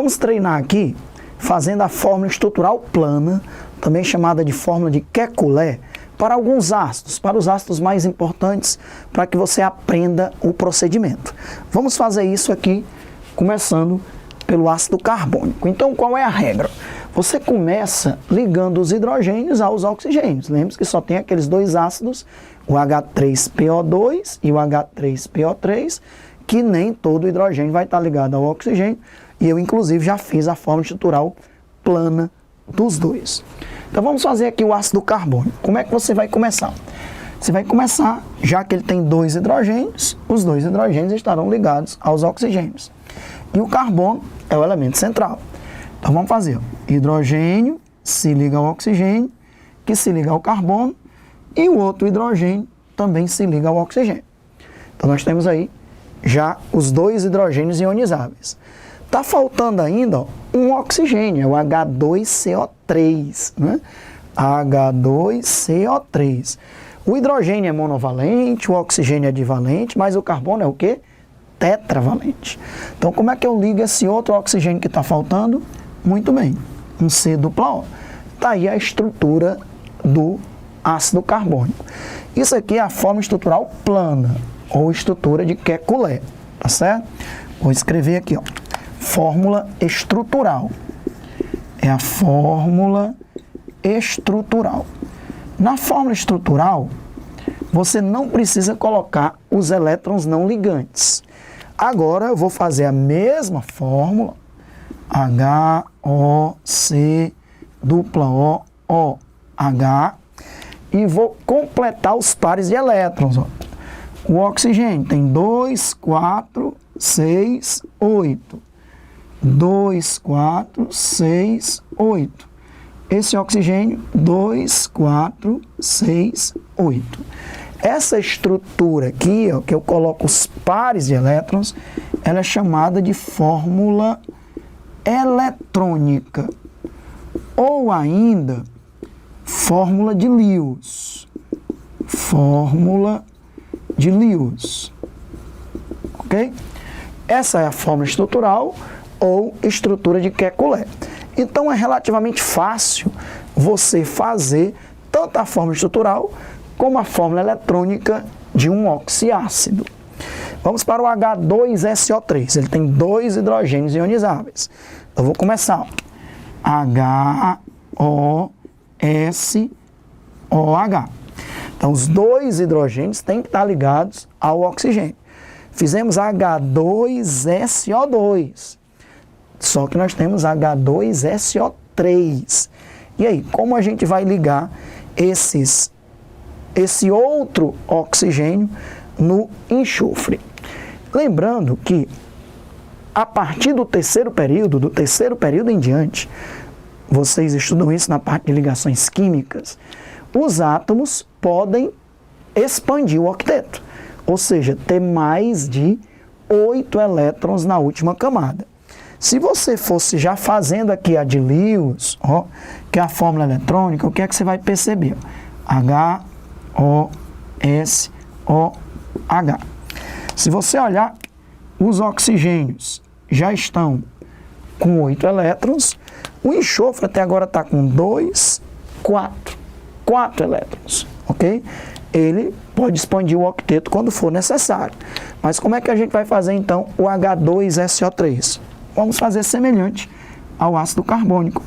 Vamos treinar aqui fazendo a fórmula estrutural plana, também chamada de fórmula de Kekulé, para alguns ácidos, para os ácidos mais importantes, para que você aprenda o procedimento. Vamos fazer isso aqui, começando pelo ácido carbônico. Então, qual é a regra? Você começa ligando os hidrogênios aos oxigênios. Lembre-se que só tem aqueles dois ácidos, o H3PO2 e o H3PO3, que nem todo hidrogênio vai estar ligado ao oxigênio, e eu, inclusive, já fiz a fórmula estrutural plana dos dois. Então, vamos fazer aqui o ácido carbônico. Como é que você vai começar? Você vai começar, já que ele tem dois hidrogênios, os dois hidrogênios estarão ligados aos oxigênios. E o carbono é o elemento central. Então, vamos fazer. Hidrogênio se liga ao oxigênio, que se liga ao carbono, e o outro hidrogênio também se liga ao oxigênio. Então, nós temos aí já os dois hidrogênios ionizáveis. Está faltando ainda um oxigênio, é o H2CO3, né? H2CO3. O hidrogênio é monovalente, o oxigênio é divalente, mas o carbono é o quê? Tetravalente. Então, como é que eu ligo esse outro oxigênio que está faltando? Muito bem, um C dupla O. Está aí a estrutura do ácido carbônico. Isso aqui é a forma estrutural plana, ou estrutura de Kekulé, tá certo? Vou escrever aqui, ó. Fórmula estrutural. É a fórmula estrutural. Na fórmula estrutural, você não precisa colocar os elétrons não ligantes. Agora eu vou fazer a mesma fórmula, HOC dupla OH, e vou completar os pares de elétrons. Ó. O oxigênio tem 2, 4, 6, 8. 2, 4, 6, 8. Esse oxigênio, 2, 4, 6, 8. Essa estrutura aqui, ó, que eu coloco os pares de elétrons, ela é chamada de fórmula eletrônica. Ou ainda, fórmula de Lewis. Fórmula de Lewis. Ok? Essa é a fórmula estrutural ou estrutura de Kekulé. Então, é relativamente fácil você fazer tanto a fórmula estrutural como a fórmula eletrônica de um oxiácido. Vamos para o H2SO3. Ele tem dois hidrogênios ionizáveis. Eu vou começar. HOSOH. Então, os dois hidrogênios têm que estar ligados ao oxigênio. Fizemos H2SO2. Só que nós temos H2SO3. E aí, como a gente vai ligar esse outro oxigênio no enxofre? Lembrando que a partir do terceiro período em diante, vocês estudam isso na parte de ligações químicas, os átomos podem expandir o octeto, ou seja, ter mais de 8 elétrons na última camada. Se você fosse já fazendo aqui a de Lewis, ó, que é a fórmula eletrônica, o que é que você vai perceber? HOSOH. Se você olhar, os oxigênios já estão com 8 elétrons, o enxofre até agora está com 2, 4 elétrons, ok? Ele pode expandir o octeto quando for necessário. Mas como é que a gente vai fazer então o H2SO3? Vamos fazer semelhante ao ácido carbônico.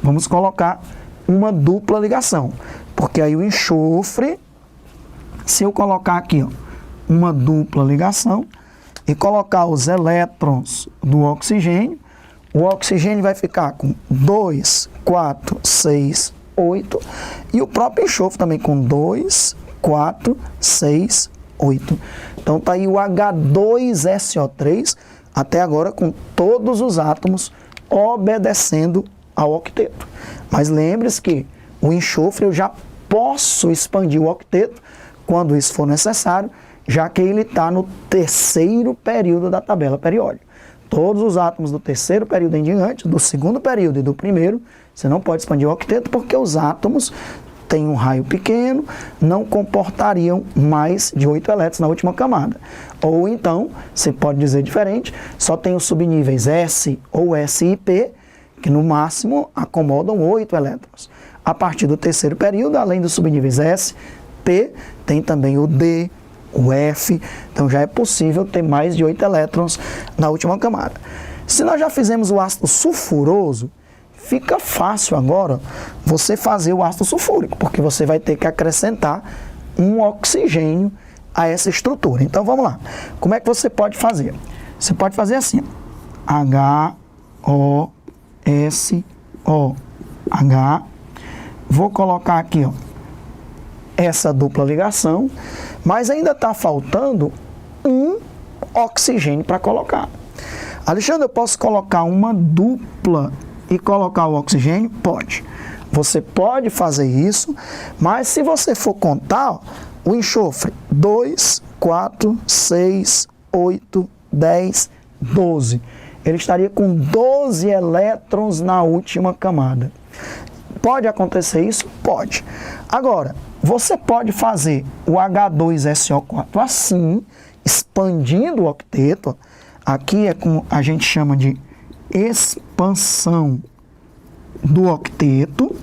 Vamos colocar uma dupla ligação, porque aí o enxofre, se eu colocar aqui, ó, uma dupla ligação e colocar os elétrons do oxigênio, o oxigênio vai ficar com 2, 4, 6, 8 e o próprio enxofre também com 2, 4, 6, 8. Então tá aí o H2SO3 até agora com todos os átomos obedecendo ao octeto. Mas lembre-se que o enxofre eu já posso expandir o octeto quando isso for necessário, já que ele está no terceiro período da tabela periódica. Todos os átomos do terceiro período em diante, do segundo período e do primeiro, você não pode expandir o octeto porque os átomos têm um raio pequeno, não comportariam mais de 8 elétrons na última camada. Ou então, você pode dizer diferente, só tem os subníveis S ou S e P, que no máximo acomodam 8 elétrons. A partir do terceiro período, além dos subníveis S, P, tem também o D, o F, então já é possível ter mais de 8 elétrons na última camada. Se nós já fizemos o ácido sulfuroso, fica fácil agora você fazer o ácido sulfúrico, porque você vai ter que acrescentar um oxigênio a essa estrutura. Então vamos lá. Como é que você pode fazer? Você pode fazer assim, HOSOH. Vou colocar aqui, ó, essa dupla ligação, mas ainda está faltando um oxigênio para colocar. Alexandre, eu posso colocar uma dupla e colocar o oxigênio? Pode. Você pode fazer isso, mas se você for contar, ó, o enxofre 2, 4, 6, 8, 10, 12. Ele estaria com 12 elétrons na última camada. Pode acontecer isso? Pode. Agora, você pode fazer o H2SO4 assim, expandindo o octeto. Aqui é como a gente chama de expansão do octeto.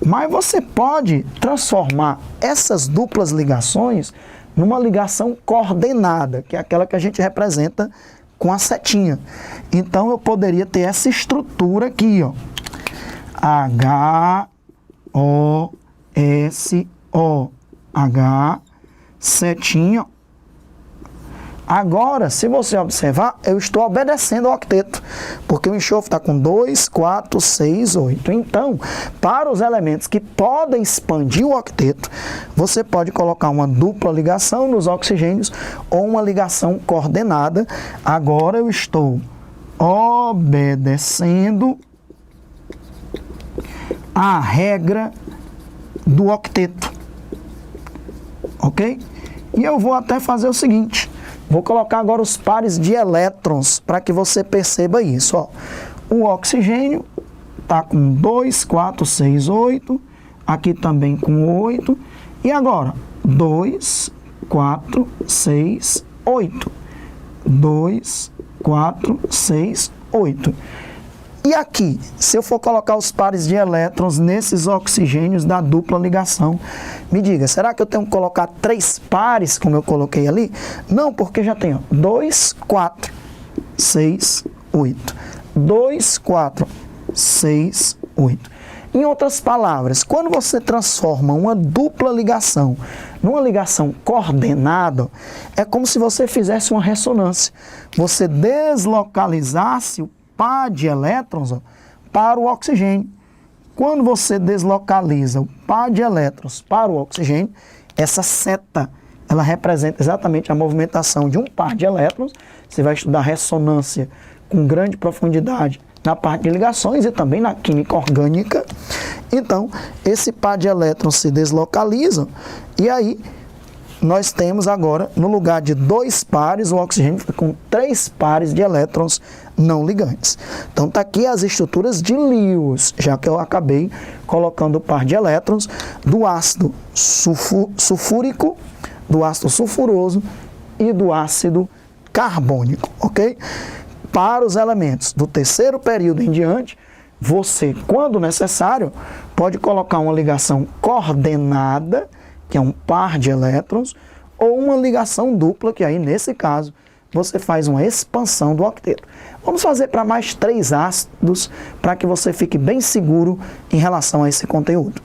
Mas você pode transformar essas duplas ligações numa ligação coordenada, que é aquela que a gente representa com a setinha. Então eu poderia ter essa estrutura aqui, ó. HOSOH, setinha. Agora, se você observar, eu estou obedecendo ao octeto, porque o enxofre está com 2, 4, 6, 8. Então, para os elementos que podem expandir o octeto, você pode colocar uma dupla ligação nos oxigênios ou uma ligação coordenada. Agora eu estou obedecendo a regra do octeto, ok? E eu vou até fazer o seguinte, vou colocar agora os pares de elétrons para que você perceba isso, ó. O oxigênio está com 2, 4, 6, 8, aqui também com 8, e agora 2, 4, 6, 8, 2, 4, 6, 8. E aqui, se eu for colocar os pares de elétrons nesses oxigênios da dupla ligação, me diga, será que eu tenho que colocar 3 pares, como eu coloquei ali? Não, porque já tenho 2, 4, 6, 8. 2, 4, 6, 8. Em outras palavras, quando você transforma uma dupla ligação numa ligação coordenada, é como se você fizesse uma ressonância. Você deslocalizasse o par de elétrons, ó, para o oxigênio. Quando você deslocaliza o par de elétrons para o oxigênio, essa seta, ela representa exatamente a movimentação de um par de elétrons. Você vai estudar ressonância com grande profundidade na parte de ligações e também na química orgânica. Então, esse par de elétrons se deslocaliza e aí nós temos agora, no lugar de 2 pares, o oxigênio fica com 3 pares de elétrons não ligantes. Então, está aqui as estruturas de Lewis, já que eu acabei colocando o par de elétrons do ácido sulfúrico, do ácido sulfuroso e do ácido carbônico, ok? Para os elementos do terceiro período em diante, você, quando necessário, pode colocar uma ligação coordenada, que é um par de elétrons, ou uma ligação dupla, que aí, nesse caso, você faz uma expansão do octeto. Vamos fazer para mais 3 ácidos, para que você fique bem seguro em relação a esse conteúdo.